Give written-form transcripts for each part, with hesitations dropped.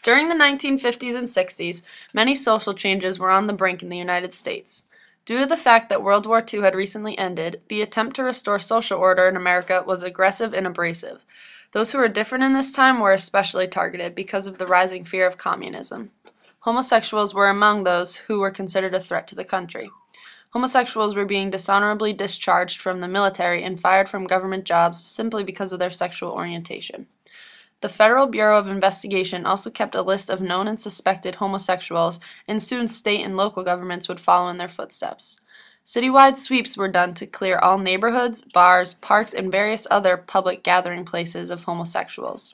During the 1950s and 60s, many social changes were on the brink in the United States. Due to the fact that World War II had recently ended, the attempt to restore social order in America was aggressive and abrasive. Those who were different in this time were especially targeted because of the rising fear of communism. Homosexuals were among those who were considered a threat to the country. Homosexuals were being dishonorably discharged from the military and fired from government jobs simply because of their sexual orientation. The Federal Bureau of Investigation also kept a list of known and suspected homosexuals, and soon state and local governments would follow in their footsteps. Citywide sweeps were done to clear all neighborhoods, bars, parks, and various other public gathering places of homosexuals.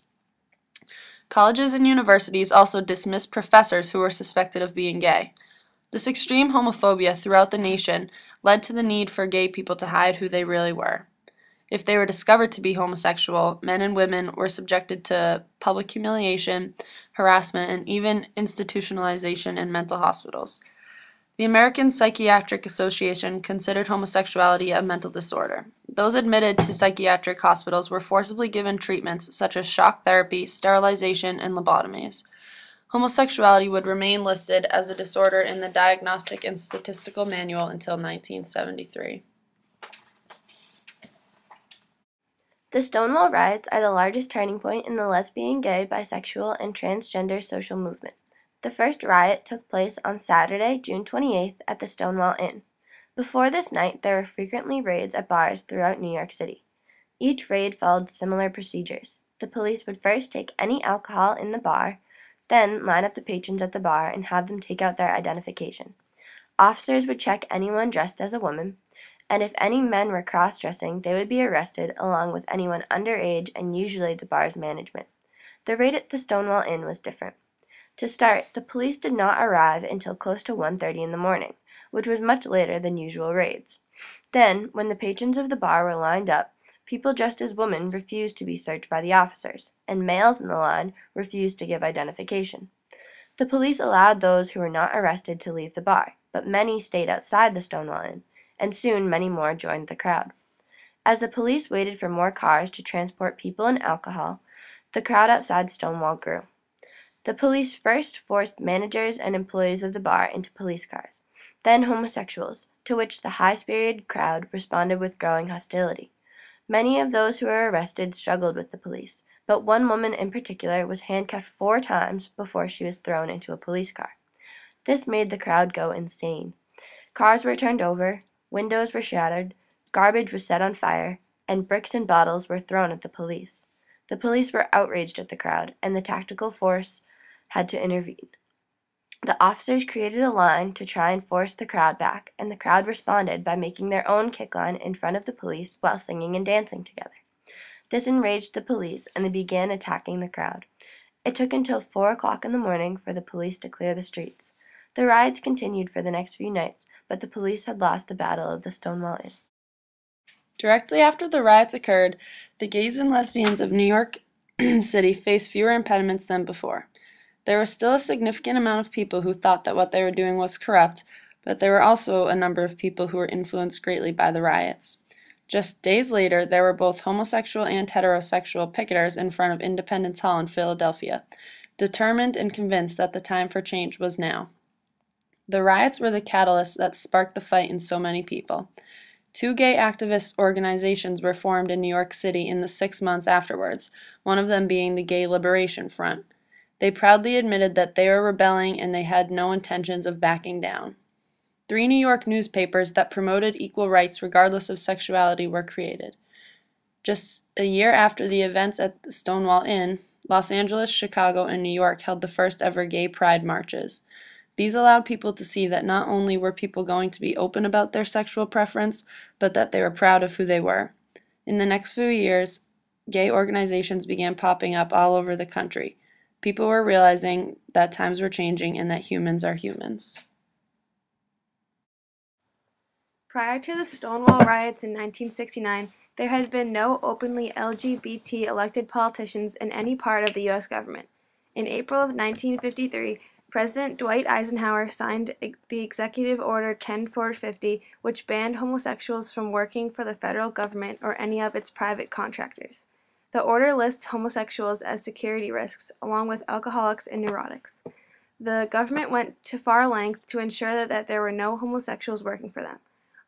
Colleges and universities also dismissed professors who were suspected of being gay. This extreme homophobia throughout the nation led to the need for gay people to hide who they really were. If they were discovered to be homosexual, men and women were subjected to public humiliation, harassment, and even institutionalization in mental hospitals. The American Psychiatric Association considered homosexuality a mental disorder. Those admitted to psychiatric hospitals were forcibly given treatments such as shock therapy, sterilization, and lobotomies. Homosexuality would remain listed as a disorder in the Diagnostic and Statistical Manual until 1973. The Stonewall Riots are the largest turning point in the lesbian, gay, bisexual, and transgender social movement. The first riot took place on Saturday, June 28th at the Stonewall Inn. Before this night, there were frequently raids at bars throughout New York City. Each raid followed similar procedures. The police would first take any alcohol in the bar, then line up the patrons at the bar and have them take out their identification. Officers would check anyone dressed as a woman, and if any men were cross-dressing, they would be arrested along with anyone underage and usually the bar's management. The raid at the Stonewall Inn was different. To start, the police did not arrive until close to 1:30 in the morning, which was much later than usual raids. Then, when the patrons of the bar were lined up, people dressed as women refused to be searched by the officers, and males in the line refused to give identification. The police allowed those who were not arrested to leave the bar, but many stayed outside the Stonewall Inn, and soon many more joined the crowd. As the police waited for more cars to transport people and alcohol, the crowd outside Stonewall grew. The police first forced managers and employees of the bar into police cars, then homosexuals, to which the high-spirited crowd responded with growing hostility. Many of those who were arrested struggled with the police, but one woman in particular was handcuffed 4 times before she was thrown into a police car. This made the crowd go insane. Cars were turned over, windows were shattered, garbage was set on fire, and bricks and bottles were thrown at the police. The police were outraged at the crowd, and the tactical force had to intervene. The officers created a line to try and force the crowd back, and the crowd responded by making their own kick line in front of the police while singing and dancing together. This enraged the police, and they began attacking the crowd. It took until 4 o'clock in the morning for the police to clear the streets. The riots continued for the next few nights, but the police had lost the battle of the Stonewall Inn. Directly after the riots occurred, the gays and lesbians of New York City faced fewer impediments than before. There was still a significant amount of people who thought that what they were doing was corrupt, but there were also a number of people who were influenced greatly by the riots. Just days later, there were both homosexual and heterosexual picketers in front of Independence Hall in Philadelphia, determined and convinced that the time for change was now. The riots were the catalyst that sparked the fight in so many people. 2 gay activist organizations were formed in New York City in the 6 months afterwards, one of them being the Gay Liberation Front. They proudly admitted that they were rebelling and they had no intentions of backing down. 3 New York newspapers that promoted equal rights regardless of sexuality were created. Just a year after the events at the Stonewall Inn, Los Angeles, Chicago, and New York held the first ever gay pride marches. These allowed people to see that not only were people going to be open about their sexual preference, but that they were proud of who they were. In the next few years, gay organizations began popping up all over the country. People were realizing that times were changing and that humans are humans. Prior to the Stonewall riots in 1969, there had been no openly LGBT elected politicians in any part of the U.S. government. In April of 1953, President Dwight Eisenhower signed the Executive Order 10450, which banned homosexuals from working for the federal government or any of its private contractors. The order lists homosexuals as security risks, along with alcoholics and neurotics. The government went to far length to ensure that there were no homosexuals working for them.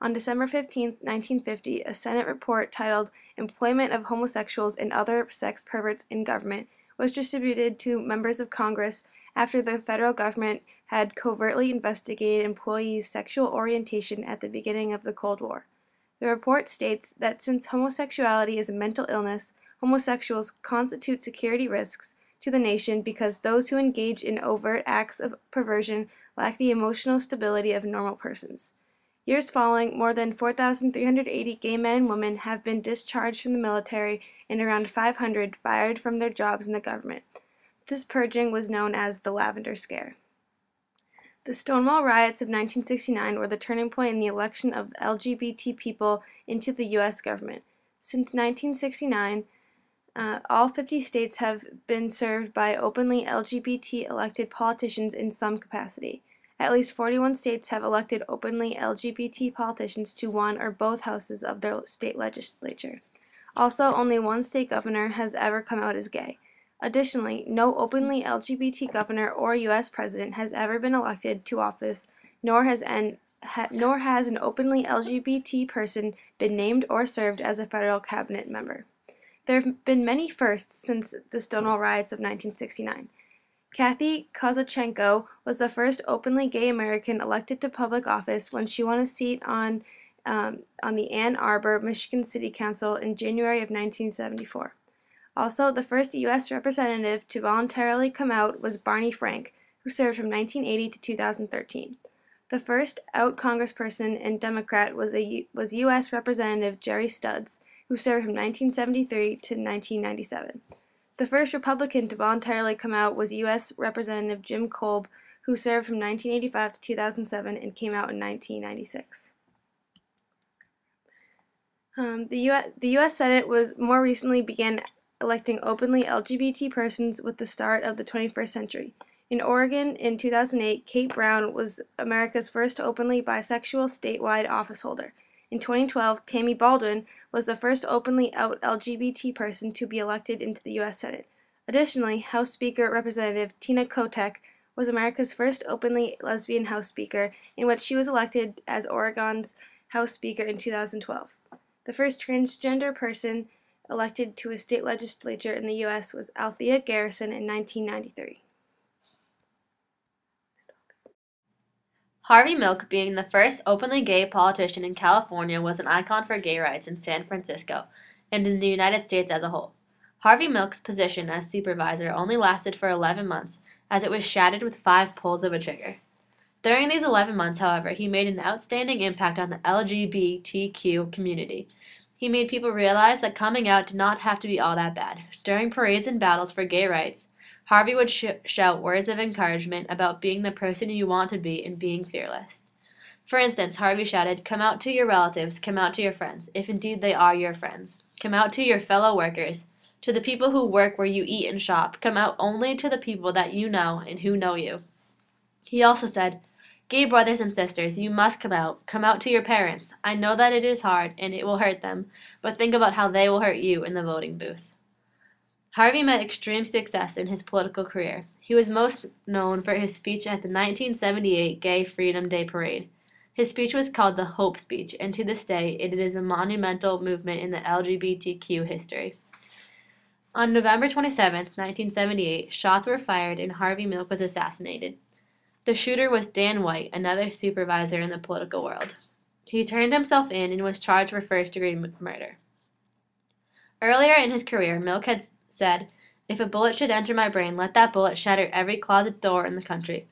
On December 15, 1950, a Senate report titled Employment of Homosexuals and Other Sex Perverts in Government was distributed to members of Congress after the federal government had covertly investigated employees' sexual orientation at the beginning of the Cold War. The report states that since homosexuality is a mental illness, homosexuals constitute security risks to the nation because those who engage in overt acts of perversion lack the emotional stability of normal persons. Years following, more than 4,380 gay men and women have been discharged from the military and around 500 fired from their jobs in the government. This purging was known as the Lavender Scare. The Stonewall Riots of 1969 were the turning point in the election of LGBT people into the U.S. government. Since 1969, all 50 states have been served by openly LGBT elected politicians in some capacity. At least 41 states have elected openly LGBT politicians to one or both houses of their state legislature. Also, only one state governor has ever come out as gay. Additionally, no openly LGBT governor or U.S. president has ever been elected to office, nor has an openly LGBT person been named or served as a federal cabinet member. There have been many firsts since the Stonewall Riots of 1969. Kathy Kozachenko was the first openly gay American elected to public office when she won a seat on the Ann Arbor, Michigan City Council in January of 1974. Also, the first U.S. representative to voluntarily come out was Barney Frank, who served from 1980 to 2013. The first out congressperson and Democrat was U.S. Representative Jerry Studs, who served from 1973 to 1997. The first Republican to voluntarily come out was U.S. Representative Jim Kolb, who served from 1985 to 2007 and came out in 1996. The U.S. Senate was more recently began electing openly LGBT persons with the start of the 21st century. In Oregon, in 2008, Kate Brown was America's first openly bisexual statewide officeholder. In 2012, Tammy Baldwin was the first openly out LGBT person to be elected into the U.S. Senate. Additionally, House Speaker Representative Tina Kotek was America's first openly lesbian House Speaker, in which she was elected as Oregon's House Speaker in 2012. The first transgender person elected to a state legislature in the U.S. was Althea Garrison in 1993. Harvey Milk, being the first openly gay politician in California, was an icon for gay rights in San Francisco and in the United States as a whole. Harvey Milk's position as supervisor only lasted for 11 months, as it was shattered with 5 pulls of a trigger. During these 11 months, however, he made an outstanding impact on the LGBTQ community. He made people realize that coming out did not have to be all that bad. During parades and battles for gay rights, Harvey would shout words of encouragement about being the person you want to be and being fearless. For instance, Harvey shouted, "Come out to your relatives, come out to your friends, if indeed they are your friends. Come out to your fellow workers, to the people who work where you eat and shop. Come out only to the people that you know and who know you." He also said, "Gay brothers and sisters, you must come out. Come out to your parents. I know that it is hard and it will hurt them, but think about how they will hurt you in the voting booth." Harvey met extreme success in his political career. He was most known for his speech at the 1978 Gay Freedom Day Parade. His speech was called the Hope Speech, and to this day it is a monumental movement in the LGBTQ history. On November 27, 1978, shots were fired and Harvey Milk was assassinated. The shooter was Dan White, another supervisor in the political world. He turned himself in and was charged for first-degree murder. Earlier in his career, Milk had said, "If a bullet should enter my brain, let that bullet shatter every closet door in the country."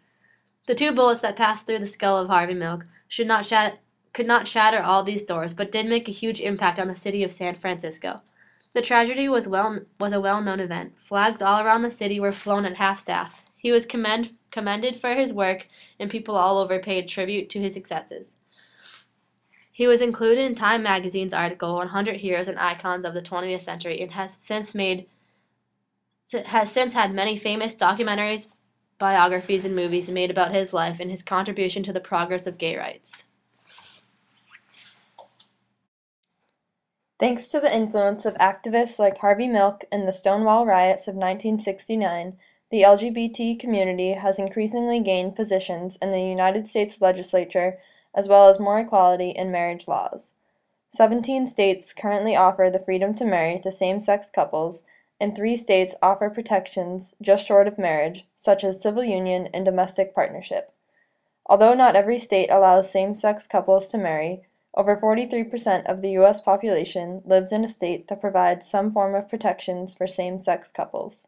The 2 bullets that passed through the skull of Harvey Milk could not shatter all these doors, but did make a huge impact on the city of San Francisco. The tragedy was a well-known event. Flags all around the city were flown at half-staff. He was commended for his work, and people all over paid tribute to his successes. He was included in Time magazine's article 100 Heroes and Icons of the 20th Century and has since had many famous documentaries, biographies, and movies made about his life and his contribution to the progress of gay rights. Thanks to the influence of activists like Harvey Milk and the Stonewall Riots of 1969, the LGBT community has increasingly gained positions in the United States legislature as well as more equality in marriage laws. 17 states currently offer the freedom to marry to same-sex couples, and 3 states offer protections just short of marriage, such as civil union and domestic partnership. Although not every state allows same-sex couples to marry, over 43% of the U.S. population lives in a state that provides some form of protections for same-sex couples.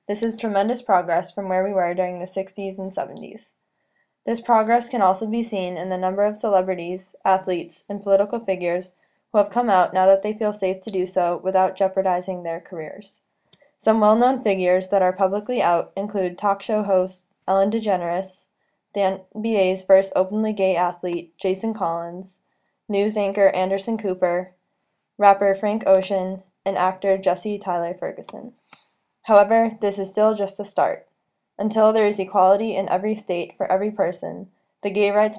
This is tremendous progress from where we were during the 60s and 70s. This progress can also be seen in the number of celebrities, athletes, and political figures who have come out now that they feel safe to do so without jeopardizing their careers. Some well-known figures that are publicly out include talk show host Ellen DeGeneres, the NBA's first openly gay athlete, Jason Collins, news anchor Anderson Cooper, rapper Frank Ocean, and actor Jesse Tyler Ferguson. However, this is still just a start. Until there is equality in every state for every person, the gay rights